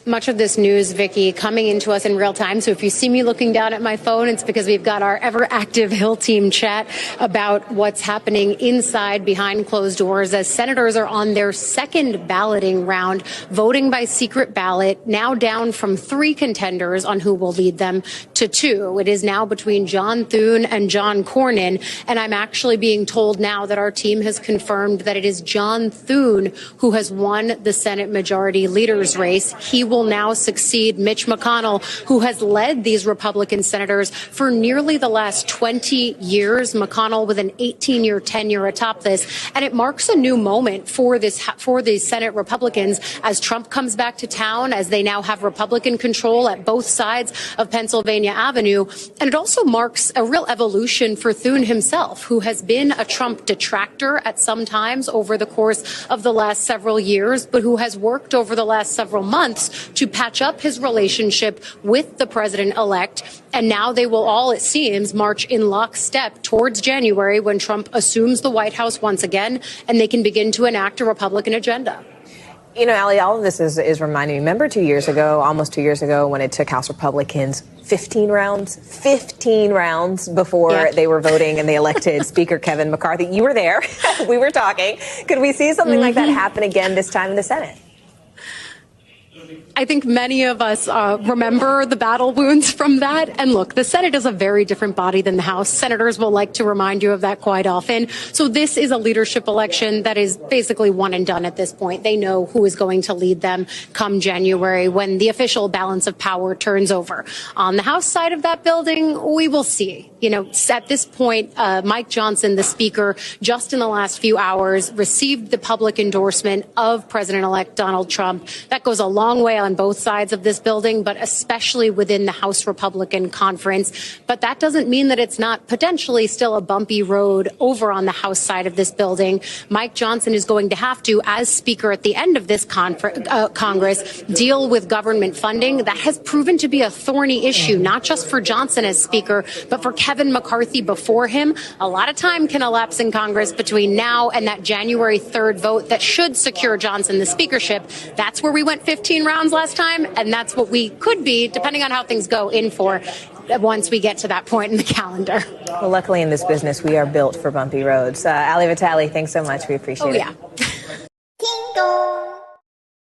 Much of this news, Vicky, coming into us in real time. So if you see me looking down at my phone, it's because we've got our ever active Hill team chat about what's happening inside behind closed doors as senators are on their second balloting round, voting by secret ballot, now down from 3 contenders on who will lead them to 2. It is now between John Thune and John Cornyn. And I'm actually being told now that our team has confirmed that it is John Thune who has won the Senate Majority Leader's race. He will now succeed Mitch McConnell, who has led these Republican senators for nearly the last 20 years. McConnell with an 18-year tenure atop this. And it marks a new moment for the Senate Republicans as Trump comes back to town, as they now have Republican control at both sides of Pennsylvania Avenue. And it also marks a real evolution for Thune himself, who has been a Trump detractor at some times over the course of the last several years, but who has worked over the last several months to patch up his relationship with the president-elect. And now they will all, it seems, march in lockstep towards January when Trump assumes the White House once again, and they can begin to enact a Republican agenda. You know, Ali, all of this is reminding me. Remember 2 years ago, almost 2 years ago, when it took House Republicans 15 rounds before they were voting and they elected Speaker Kevin McCarthy. You were there. We were talking. Could we see something like that happen again this time in the Senate? I think many of us remember the battle wounds from that. And look, the Senate is a very different body than the House. Senators will like to remind you of that quite often. So this is a leadership election that is basically one and done at this point. They know who is going to lead them come January when the official balance of power turns over. On the House side of that building, we will see. You know, at this point, Mike Johnson, the Speaker, just in the last few hours, received the public endorsement of President-elect Donald Trump. That goes a long way on both sides of this building, but especially within the House Republican Conference. But that doesn't mean that it's not potentially still a bumpy road over on the House side of this building. Mike Johnson is going to have to, as Speaker at the end of this Congress, deal with government funding. That has proven to be a thorny issue, not just for Johnson as Speaker, but for Kevin McCarthy before him. A lot of time can elapse in Congress between now and that January 3rd vote that should secure Johnson the speakership. That's where we went 15 rounds last time, and that's what we could be, depending on how things go, in for once we get to that point in the calendar. Well, luckily in this business, we are built for bumpy roads. Ali Vitale, thanks so much. We appreciate it. Oh, yeah.